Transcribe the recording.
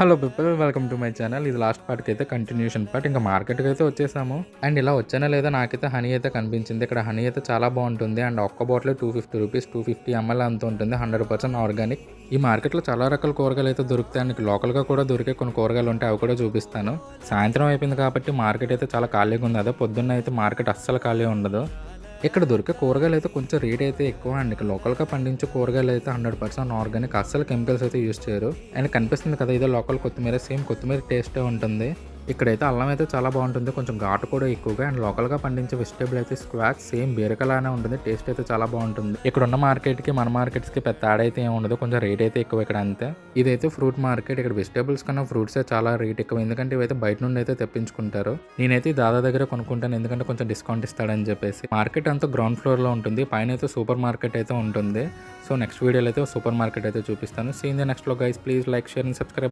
Hello people, welcome to my channel. ఇది last పార్ట్కి అయితే కంటిన్యూషన్ పార్ట్. ఇంకా మార్కెట్కి అయితే వచ్చేసాము. అండ్ ఇలా వచ్చానా లేదా నాకైతే హనీ అయితే కనిపించింది. ఇక్కడ హనీ అయితే చాలా బాగుంటుంది. అండ్ ఒక్క బాటిల్ 250 రూపీస్, 250 ml అంత ఉంటుంది. 100% ఆర్గానిక్. ఈ మార్కెట్లో చాలా రకాల కూరగాయలు అయితే దొరుకుతాయి. అండ్ లోకల్గా కూడా దొరికే కొన్ని కూరగాయలు ఉంటాయి, అవి కూడా చూపిస్తాను. సాయంత్రం అయిపోయింది కాబట్టి మార్కెట్ అయితే చాలా ఖాళీగా ఉంది. అదే పొద్దున్న అయితే మార్కెట్ అస్సలు ఖాళీ ఉండదు. ఇక్కడ దొరికే కూరగాయలు అయితే కొంచెం రేట్ అయితే ఎక్కువ. అండ్ ఇక్కడ లోకల్గా పండించే కూరగాయలు అయితే 100% ఆర్గానిక్, అస్సలు కెమికల్స్ అయితే యూజ్ చేయరు. అండ్ కనిపిస్తుంది కదా, ఇదే లోకల్ కొత్తిమీర. సేమ్ కొత్తిమీర టేస్టే ఉంటుంది. ఇక్కడైతే అల్లం అయితే చాలా బాగుంటుంది, కొంచెం ఘాటు కూడా ఎక్కువగా. అండ్ లోకల్గా పండించే వెజిటేబుల్ అయితే స్క్వాష్ సేమ్ బీరకలానే ఉంటుంది. టేస్ట్ అయితే చాలా బాగుంటుంది. ఇక్కడ ఉన్న మార్కెట్కి మన మార్కెట్స్కి పెద్ద తేడా అయితే ఏమి ఉండదు, కొంచెం రేట్ అయితే ఎక్కువ ఇక్కడ అంతే. ఇదైతే ఫ్రూట్ మార్కెట్. ఇక్కడ వెజిటేబుల్స్ కన్నా ఫ్రూట్సే చాలా రేట్ ఎక్కువ, ఎందుకంటే ఇవైతే బయట నుండి అయితే తెప్పించుకుంటారు. నేనైతే దాదా దగ్గర కొనుక్కుంటాను, ఎందుకంటే కొంచెం డిస్కౌంట్ ఇస్తాడని చెప్పేసి. మార్కెట్ అంతా గ్రౌండ్ ఫ్లోర్లో ఉంటుంది, పైన అయితే సూపర్ మార్కెట్ అయితే ఉంటుంది. సో నెక్స్ట్ వీడియోలో అయితే సూపర్ మార్కెట్ అయితే చూపిస్తాను. సీ ఇన్ ది నెక్స్ట్ లో guys. Please like, share and subscribe.